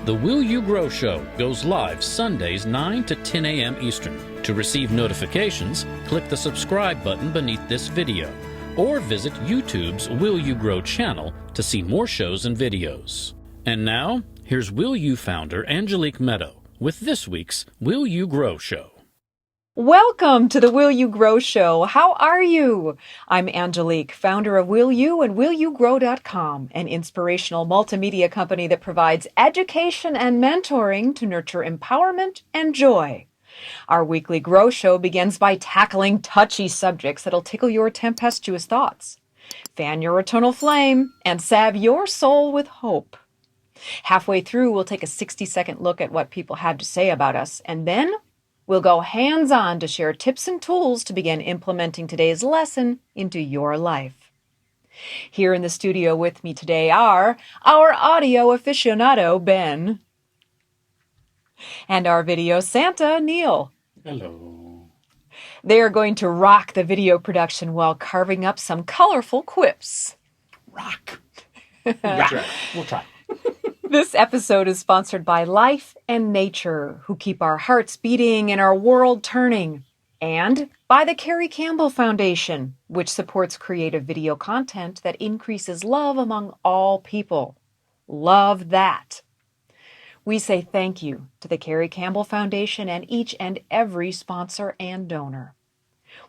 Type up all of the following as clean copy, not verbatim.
The Will You Grow Show goes live Sundays 9 to 10 a.m. Eastern. To receive notifications, click the subscribe button beneath this video, or visit YouTube's Will You Grow channel to see more shows and videos. And now, here's Will You founder Angelique Medow with this week's Will You Grow Show. Welcome to the Will You Grow Show. How are you? I'm Angelique, founder of Will You and WillYouGrow.com, an inspirational multimedia company that provides education and mentoring to nurture empowerment and joy. Our weekly Grow Show begins by tackling touchy subjects that'll tickle your tempestuous thoughts, fan your eternal flame, and salve your soul with hope. Halfway through, we'll take a 60-second look at what people have to say about us, and then we'll go hands-on to share tips and tools to begin implementing today's lesson into your life. Here in the studio with me today are our audio aficionado, Ben, and our video Santa, Neil. Hello. They are going to rock the video production while carving up some colorful quips. Rock. We'll try. This episode is sponsored by Life and Nature, who keep our hearts beating and our world turning, and by the Carrie Campbell Foundation, which supports creative video content that increases love among all people. Love that. We say thank you to the Carrie Campbell Foundation and each and every sponsor and donor.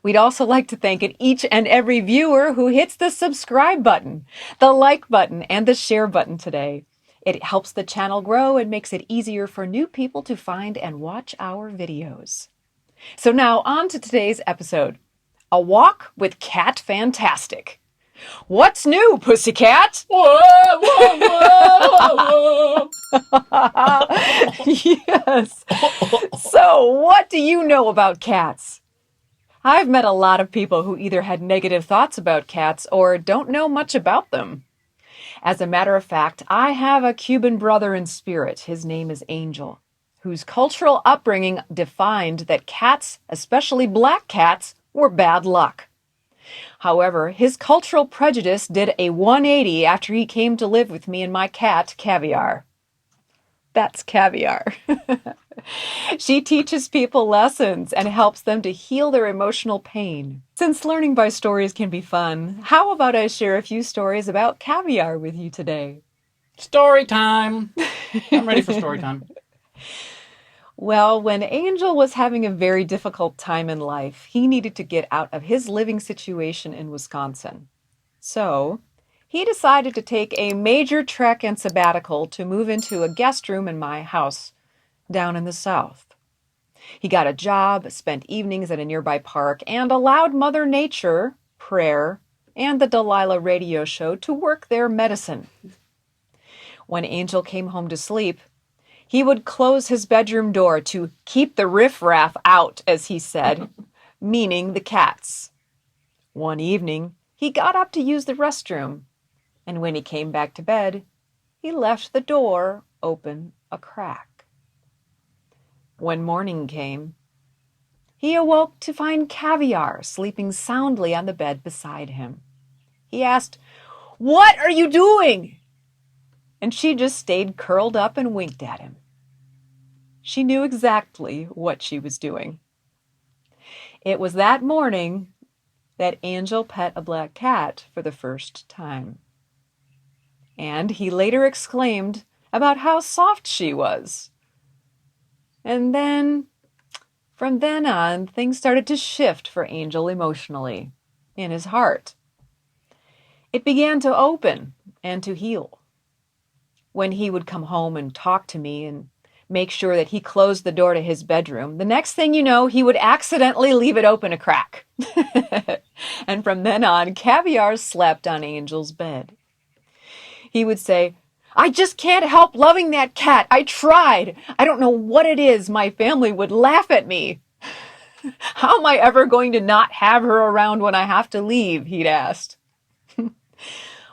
We'd also like to thank each and every viewer who hits the subscribe button, the like button, and the share button today. It helps the channel grow and makes it easier for new people to find and watch our videos. So now on to today's episode. A walk with Cat Fantastic. What's new, pussycat? Whoa, whoa, whoa, whoa. Yes. So what do you know about cats? I've met a lot of people who either had negative thoughts about cats or don't know much about them. As a matter of fact, I have a Cuban brother in spirit. His name is Angel, whose cultural upbringing defined that cats, especially black cats, were bad luck. However, his cultural prejudice did a 180 after he came to live with me and my cat, Caviar. That's Caviar. She teaches people lessons and helps them to heal their emotional pain. Since learning by stories can be fun, how about I share a few stories about Caviar with you today? Story time. I'm ready for story time. Well, when Angel was having a very difficult time in life, he needed to get out of his living situation in Wisconsin. So he decided to take a major trek and sabbatical to move into a guest room in my house down in the South. He got a job, spent evenings at a nearby park, and allowed Mother Nature, prayer, and the Delilah radio show to work their medicine. When Angel came home to sleep, he would close his bedroom door to keep the riffraff out, as he said, meaning the cats. One evening, he got up to use the restroom, and when he came back to bed, he left the door open a crack. When morning came, he awoke to find Caviar sleeping soundly on the bed beside him. He asked, "What are you doing?" And she just stayed curled up and winked at him. She knew exactly what she was doing. It was that morning that Angel pet a black cat for the first time. And he later exclaimed about how soft she was. And then, from then on, things started to shift for Angel emotionally, in his heart. It began to open and to heal. When he would come home and talk to me and make sure that he closed the door to his bedroom, the next thing you know, he would accidentally leave it open a crack. And from then on, Caviar slept on Angel's bed. He would say, "I just can't help loving that cat. I tried. I don't know what it is. My family would laugh at me. How am I ever going to not have her around when I have to leave?" he'd asked.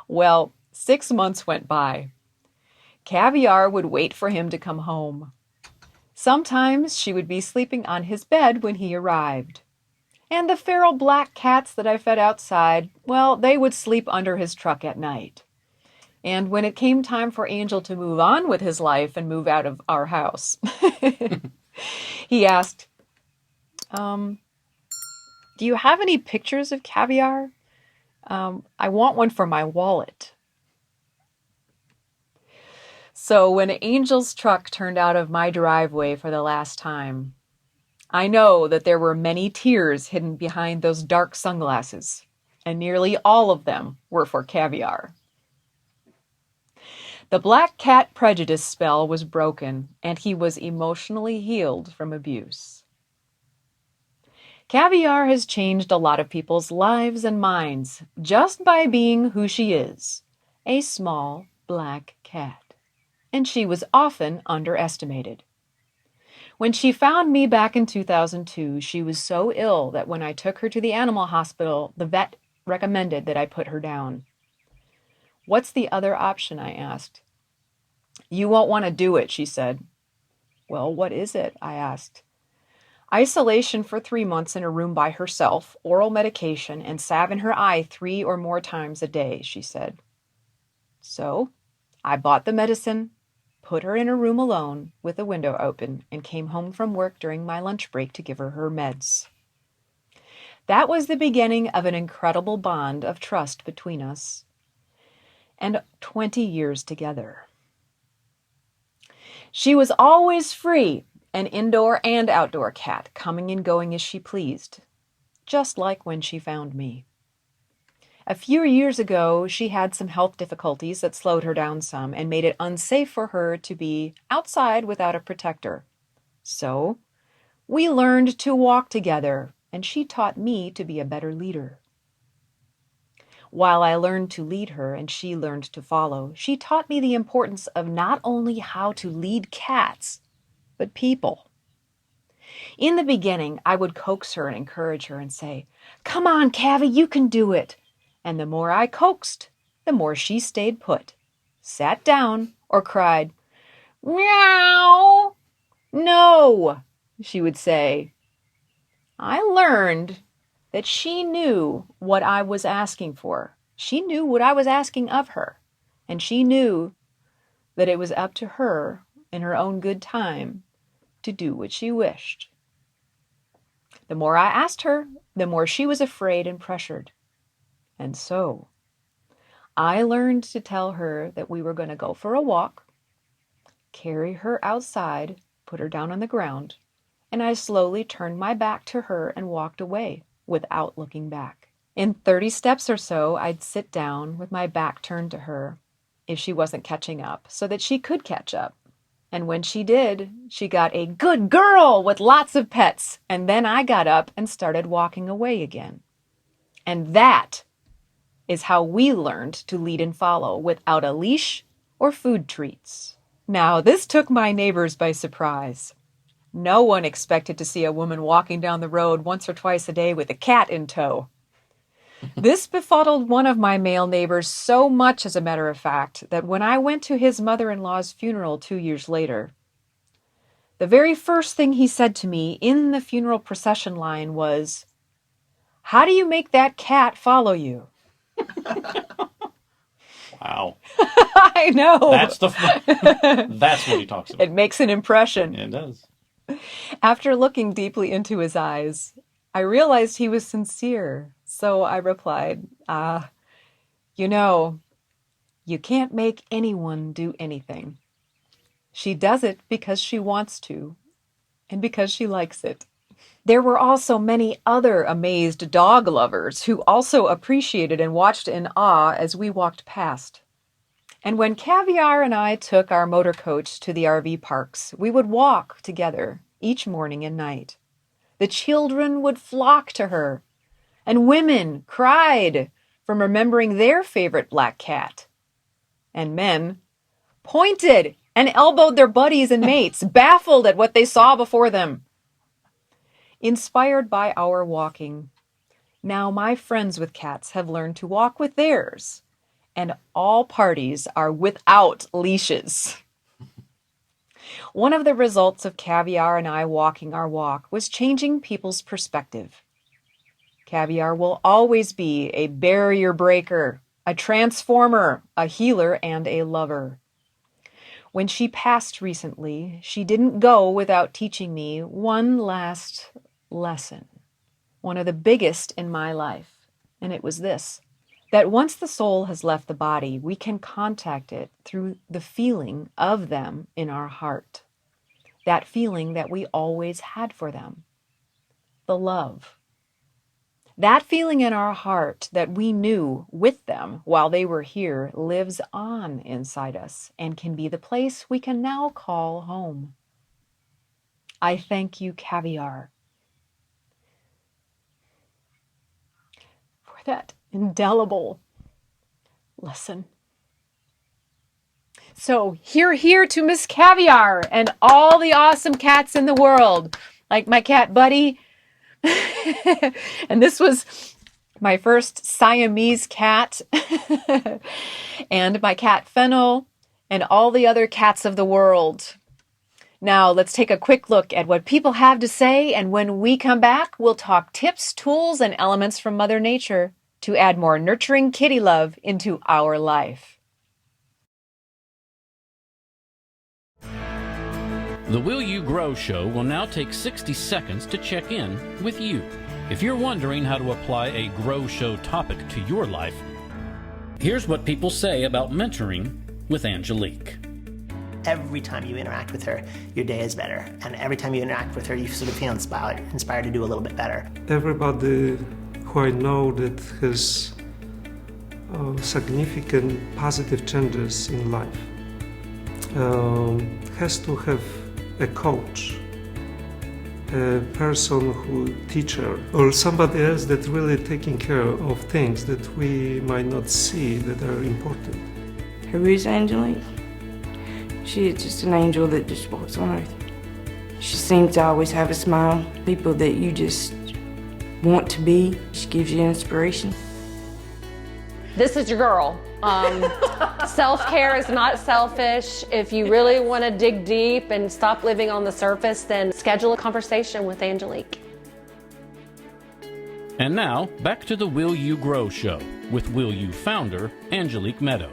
Well, 6 months went by. Caviar would wait for him to come home. Sometimes she would be sleeping on his bed when he arrived. And the feral black cats that I fed outside, well, they would sleep under his truck at night. And when it came time for Angel to move on with his life and move out of our house, he asked, do you have any pictures of Caviar? I want one for my wallet. So when Angel's truck turned out of my driveway for the last time, I know that there were many tears hidden behind those dark sunglasses, and nearly all of them were for Caviar. The black cat prejudice spell was broken, and he was emotionally healed from abuse. Caviar has changed a lot of people's lives and minds just by being who she is, a small black cat. And she was often underestimated. When she found me back in 2002, she was so ill that when I took her to the animal hospital, the vet recommended that I put her down. What's the other option? I asked. You won't want to do it, she said. Well, what is it? I asked. Isolation for 3 months in a room by herself, oral medication, and salve in her eye 3 or more times a day, she said. So I bought the medicine, put her in a room alone with the window open, and came home from work during my lunch break to give her her meds. That was the beginning of an incredible bond of trust between us, and 20 years together. She was always free, an indoor and outdoor cat, coming and going as she pleased, just like when she found me. A few years ago, she had some health difficulties that slowed her down some and made it unsafe for her to be outside without a protector. So we learned to walk together, and she taught me to be a better leader. While I learned to lead her and she learned to follow, she taught me the importance of not only how to lead cats, but people. In the beginning, I would coax her and encourage her and say, "Come on, Cavi, you can do it." And the more I coaxed, the more she stayed put, sat down, or cried, "Meow." "No," she would say. I learned that she knew what I was asking for. She knew what I was asking of her, and she knew that it was up to her in her own good time to do what she wished. The more I asked her, the more she was afraid and pressured. And so I learned to tell her that we were going to go for a walk, carry her outside, put her down on the ground, and I slowly turned my back to her and walked away without looking back. In 30 steps or so, I'd sit down with my back turned to her if she wasn't catching up, so that she could catch up. And when she did, she got a good girl with lots of pets, and then I got up and started walking away again. And that is how we learned to lead and follow without a leash or food treats. Now, this took my neighbors by surprise. No one expected to see a woman walking down the road once or twice a day with a cat in tow. This befuddled one of my male neighbors so much, as a matter of fact, that when I went to his mother-in-law's funeral 2 years later, the very first thing he said to me in the funeral procession line was, "How do you make that cat follow you?" Wow. I know. That's what he talks about. It makes an impression. It does. After looking deeply into his eyes, I realized he was sincere. So I replied, you can't make anyone do anything. She does it because she wants to, and because she likes it. There were also many other amazed dog lovers who also appreciated and watched in awe as we walked past. And when Caviar and I took our motor coach to the RV parks, we would walk together each morning and night. The children would flock to her, and women cried from remembering their favorite black cat. And men pointed and elbowed their buddies and mates, baffled at what they saw before them. Inspired by our walking, now my friends with cats have learned to walk with theirs, and all parties are without leashes. One of the results of Caviar and I walking our walk was changing people's perspective. Caviar will always be a barrier breaker, a transformer, a healer, and a lover. When she passed recently, she didn't go without teaching me one last lesson, one of the biggest in my life, and it was this: that once the soul has left the body, we can contact it through the feeling of them in our heart. That feeling that we always had for them. The love. That feeling in our heart that we knew with them while they were here lives on inside us and can be the place we can now call home. I thank you, Caviar, for that indelible lesson. So, here to Miss Caviar and all the awesome cats in the world, like my cat Buddy. And this was my first Siamese cat, and my cat Fennel, and all the other cats of the world. Now, let's take a quick look at what people have to say, and when we come back, we'll talk tips, tools, and elements from Mother Nature to add more nurturing kitty love into our life. The Will You Grow show will now take 60 seconds to check in with you. If you're wondering how to apply a Grow Show topic to your life, here's what people say about mentoring with Angelique. Every time you interact with her, your day is better. And every time you interact with her, you sort of feel inspired to do a little bit better. Everybody who I know that has significant positive changes in life has to have a coach, a person who teacher, or somebody else that really taking care of things that we might not see that are important. Who is Angelique? She is just an angel that just walks on earth. She seems to always have a smile. People that you just want to be. She gives you inspiration. This is your girl. Self-care is not selfish. If you really want to dig deep and stop living on the surface, then schedule a conversation with Angelique. And now, back to the Will You Grow show with Will You founder, Angelique Medow.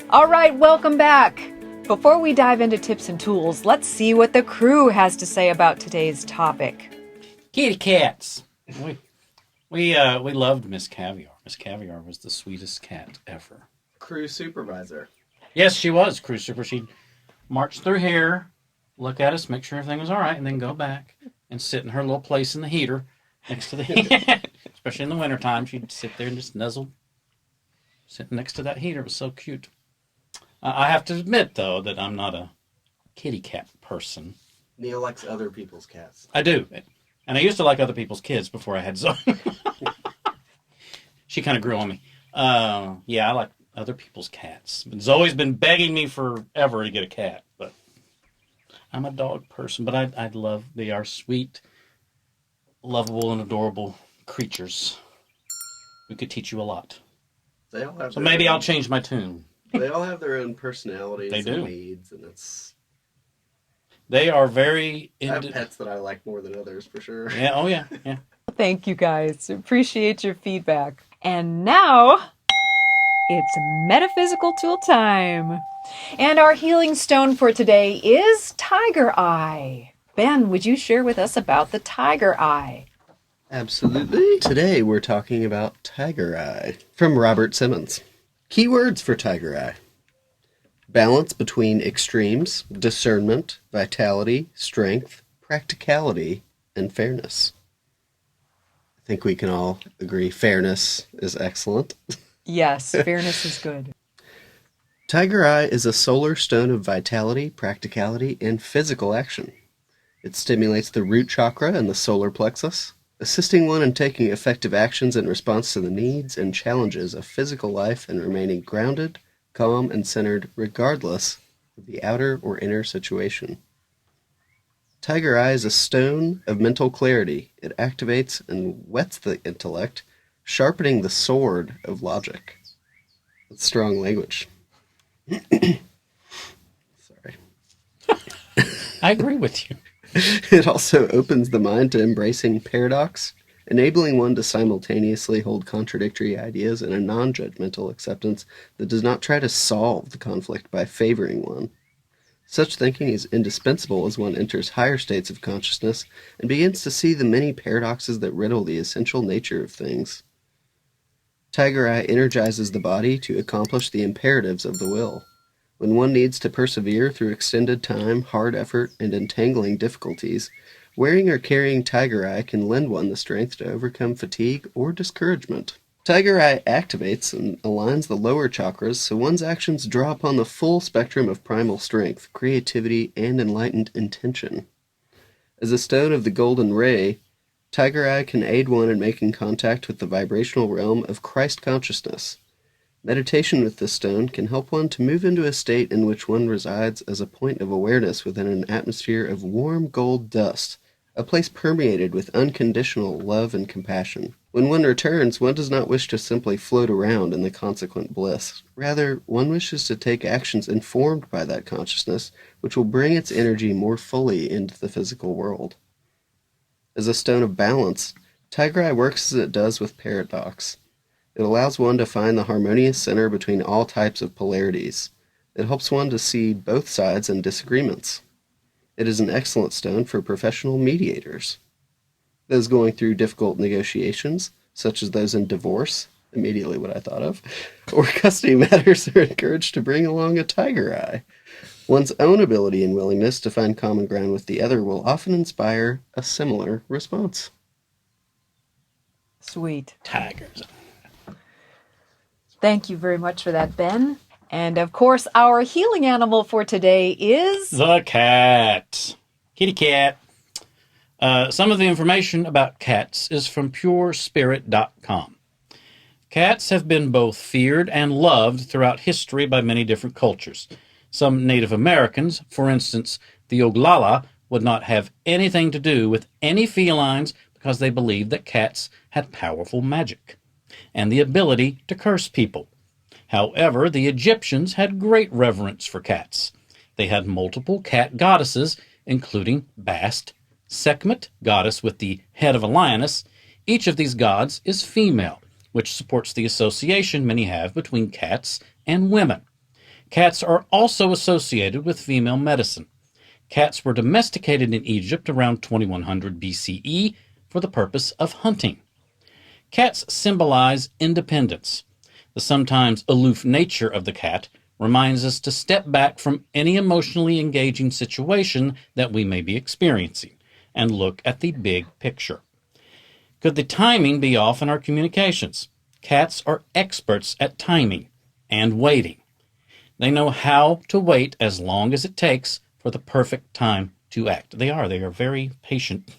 All right, welcome back. Before we dive into tips and tools, let's see what the crew has to say about today's topic. Kitty cats. We loved Miss Caviar. Miss Caviar was the sweetest cat ever. Crew supervisor. Yes, she was crew super. She'd march through here, look at us, make sure everything was all right, and then go back and sit in her little place in the heater next to the heater. Especially in the wintertime, she'd sit there and just nuzzle, sitting next to that heater. It was so cute. I have to admit, though, that I'm not a kitty cat person. Neil likes other people's cats. I do. And I used to like other people's kids before I had Zoe. She kind of grew on me. Yeah, I like other people's cats. But Zoe's been begging me forever to get a cat. But I'm a dog person. But I love, they are sweet, lovable, and adorable creatures who could teach you a lot. They all have so maybe I'll change my tune. They all have their own personalities They do. and needs. And it's... They are very... I have pets that I like more than others, for sure. Yeah, oh yeah, yeah. Thank you guys. Appreciate your feedback. And now it's metaphysical tool time. And our healing stone for today is Tiger Eye. Ben, would you share with us about the Tiger Eye? Absolutely. Today we're talking about Tiger Eye from Robert Simmons. Keywords for Tiger Eye: balance between extremes, discernment, vitality, strength, practicality, and fairness. I think we can all agree fairness is excellent. Yes, fairness is good. Tiger Eye is a solar stone of vitality, practicality, and physical action. It stimulates the root chakra and the solar plexus, assisting one in taking effective actions in response to the needs and challenges of physical life and remaining grounded, calm, and centered regardless of the outer or inner situation. Tiger Eye is a stone of mental clarity. It activates and whets the intellect, sharpening the sword of logic. That's strong language. Sorry. I agree with you. It also opens the mind to embracing paradox, enabling one to simultaneously hold contradictory ideas in a non-judgmental acceptance that does not try to solve the conflict by favoring one. Such thinking is indispensable as one enters higher states of consciousness and begins to see the many paradoxes that riddle the essential nature of things. Tiger Eye energizes the body to accomplish the imperatives of the will. When one needs to persevere through extended time, hard effort, and entangling difficulties, wearing or carrying Tiger Eye can lend one the strength to overcome fatigue or discouragement. Tiger Eye activates and aligns the lower chakras so one's actions draw upon the full spectrum of primal strength, creativity, and enlightened intention. As a stone of the golden ray, Tiger Eye can aid one in making contact with the vibrational realm of Christ consciousness. Meditation with this stone can help one to move into a state in which one resides as a point of awareness within an atmosphere of warm gold dust, a place permeated with unconditional love and compassion. When one returns, one does not wish to simply float around in the consequent bliss. Rather, one wishes to take actions informed by that consciousness, which will bring its energy more fully into the physical world. As a stone of balance, Tiger Eye works as it does with paradox. It allows one to find the harmonious center between all types of polarities. It helps one to see both sides in disagreements. It is an excellent stone for professional mediators. Those going through difficult negotiations, such as those in divorce, immediately what I thought of, or custody matters, are encouraged to bring along a Tiger Eye. One's own ability and willingness to find common ground with the other will often inspire a similar response. Sweet. Tigers. Thank you very much for that, Ben. And of course, our healing animal for today is The cat. Kitty cat. Some of the information about cats is from purespirit.com. Cats have been both feared and loved throughout history by many different cultures. Some Native Americans, for instance, the Oglala, would not have anything to do with any felines because they believed that cats had powerful magic and the ability to curse people. However, the Egyptians had great reverence for cats. They had multiple cat goddesses, including Bast, Sekhmet, goddess with the head of a lioness. Each of these gods is female, which supports the association many have between cats and women. Cats are also associated with female medicine. Cats were domesticated in Egypt around 2100 BCE for the purpose of hunting. Cats symbolize independence. The sometimes aloof nature of the cat reminds us to step back from any emotionally engaging situation that we may be experiencing and look at the big picture. Could the timing be off in our communications? Cats are experts at timing and waiting. They know how to wait as long as it takes for the perfect time to act. They are very patient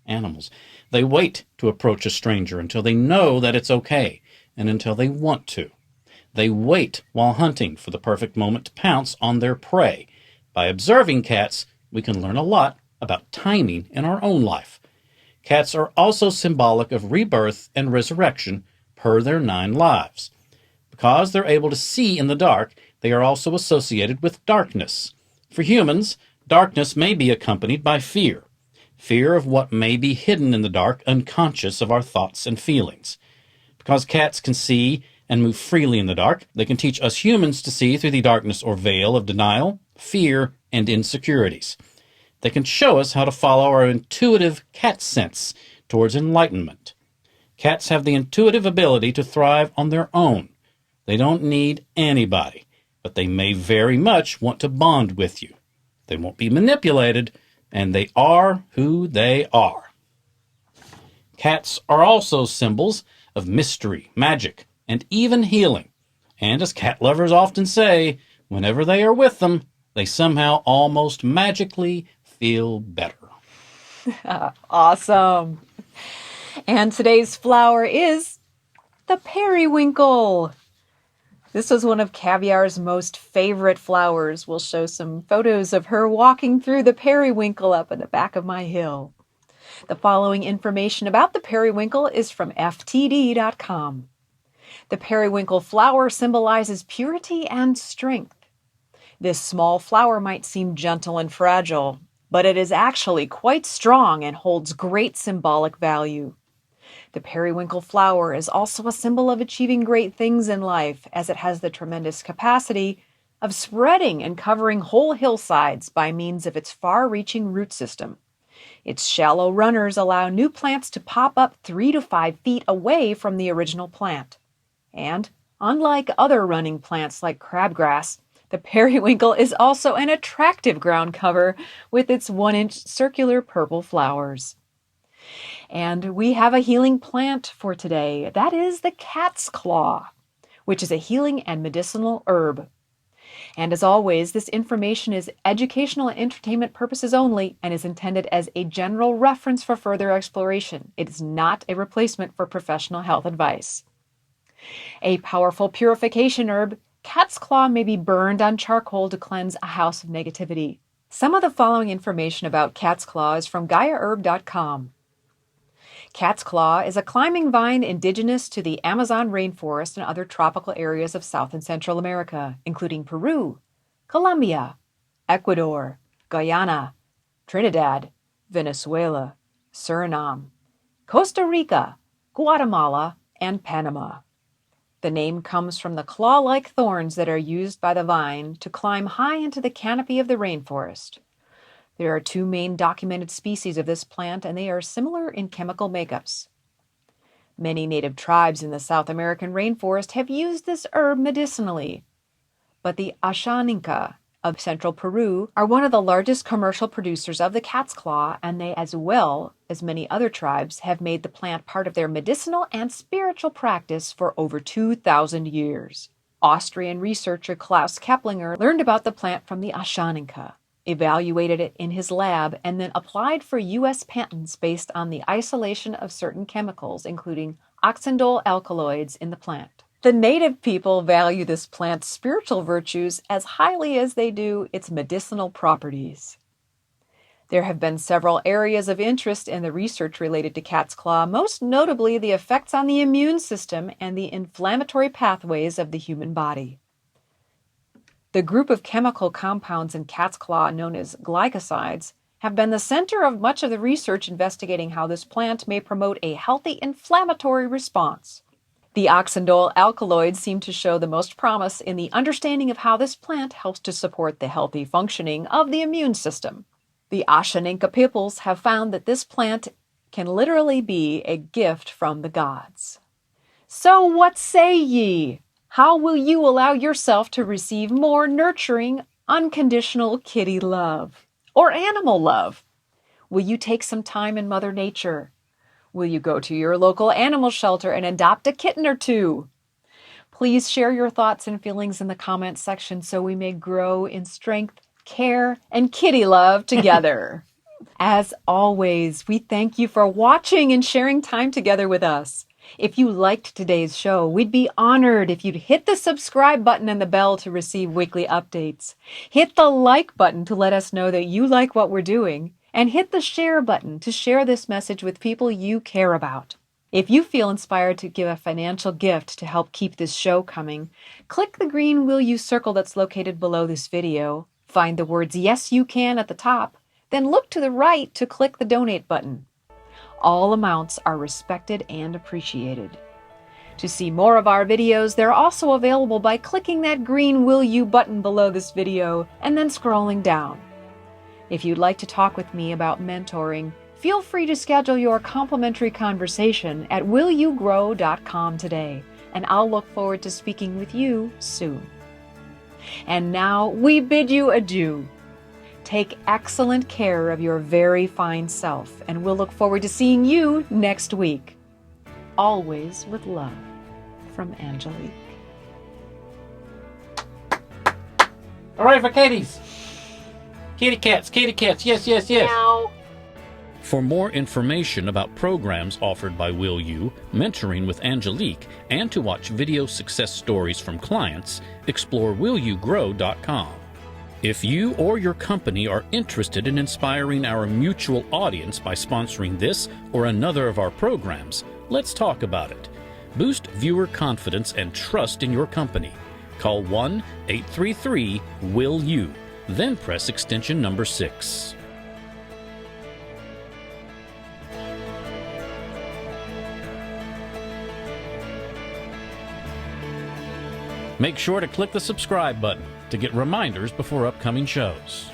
animals. They wait to approach a stranger until they know that it's okay and until they want to. They wait while hunting for the perfect moment to pounce on their prey. By observing cats, we can learn a lot about timing in our own life. Cats are also symbolic of rebirth and resurrection per their 9 lives. Because they're able to see in the dark, they are also associated with darkness. For humans, darkness may be accompanied by fear. Fear of what may be hidden in the dark, unconscious of our thoughts and feelings. Because cats can see and move freely in the dark, they can teach us humans to see through the darkness or veil of denial, fear, and insecurities. They can show us how to follow our intuitive cat sense towards enlightenment. Cats have the intuitive ability to thrive on their own. They don't need anybody, but they may very much want to bond with you. They won't be manipulated, and they are who they are. Cats are also symbols of mystery, magic, and even healing. And as cat lovers often say, whenever they are with them, they somehow almost magically feel better. awesome. And today's flower is the periwinkle. This was one of Caviar's most favorite flowers. We'll show some photos of her walking through the periwinkle up in the back of my hill. The following information about the periwinkle is from ftd.com. The periwinkle flower symbolizes purity and strength. This small flower might seem gentle and fragile, but it is actually quite strong and holds great symbolic value. The periwinkle flower is also a symbol of achieving great things in life, as it has the tremendous capacity of spreading and covering whole hillsides by means of its far-reaching root system. Its shallow runners allow new plants to pop up 3 to 5 feet away from the original plant. And, unlike other running plants like crabgrass, the periwinkle is also an attractive ground cover with its 1-inch circular purple flowers. And we have a healing plant for today. That is the cat's claw, which is a healing and medicinal herb. And as always, this information is educational and entertainment purposes only and is intended as a general reference for further exploration. It is not a replacement for professional health advice. A powerful purification herb, cat's claw may be burned on charcoal to cleanse a house of negativity. Some of the following information about cat's claw is from GaiaHerb.com. Cat's claw is a climbing vine indigenous to the Amazon rainforest and other tropical areas of South and Central America, including Peru, Colombia, Ecuador, Guyana, Trinidad, Venezuela, Suriname, Costa Rica, Guatemala, and Panama. The name comes from the claw-like thorns that are used by the vine to climb high into the canopy of the rainforest. There are 2 main documented species of this plant, and they are similar in chemical makeups. Many native tribes in the South American rainforest have used this herb medicinally, but the Ashaninka of central Peru are one of the largest commercial producers of the cat's claw, and they, as well as many other tribes, have made the plant part of their medicinal and spiritual practice for over 2,000 years. Austrian researcher Klaus Keplinger learned about the plant from the Ashaninka, evaluated it in his lab, and then applied for U.S. patents based on the isolation of certain chemicals, including oxindole alkaloids, in the plant. The native people value this plant's spiritual virtues as highly as they do its medicinal properties. There have been several areas of interest in the research related to cat's claw, most notably the effects on the immune system and the inflammatory pathways of the human body. The group of chemical compounds in cat's claw known as glycosides have been the center of much of the research investigating how this plant may promote a healthy inflammatory response. The oxindole alkaloids seem to show the most promise in the understanding of how this plant helps to support the healthy functioning of the immune system. The Ashaninka peoples have found that this plant can literally be a gift from the gods. So what say ye? How will you allow yourself to receive more nurturing, unconditional kitty love or animal love? Will you take some time in Mother Nature? Will you go to your local animal shelter and adopt a kitten or 2? Please share your thoughts and feelings in the comments section so we may grow in strength, care, and kitty love together. As always, we thank you for watching and sharing time together with us. If you liked today's show, we'd be honored if you'd hit the subscribe button and the bell to receive weekly updates. Hit the like button to let us know that you like what we're doing. And hit the share button to share this message with people you care about. If you feel inspired to give a financial gift to help keep this show coming, click the green Will You circle that's located below this video. Find the words Yes You Can at the top. Then look to the right to click the donate button. All amounts are respected and appreciated. To see more of our videos, they're also available by clicking that green Will You button below this video and then scrolling down. If you'd like to talk with me about mentoring, feel free to schedule your complimentary conversation at willyougrow.com today, and I'll look forward to speaking with you soon. And now we bid you adieu. Take excellent care of your very fine self, and we'll look forward to seeing you next week. Always with love, from Angelique. All right, for kitties. Kitty cats, yes, yes, yes. Meow. For more information about programs offered by Will You, mentoring with Angelique, and to watch video success stories from clients, explore willyougrow.com. If you or your company are interested in inspiring our mutual audience by sponsoring this or another of our programs, let's talk about it. Boost viewer confidence and trust in your company. Call 1-833-WILL-YOU, then press extension number 6. Make sure to click the subscribe button to get reminders before upcoming shows.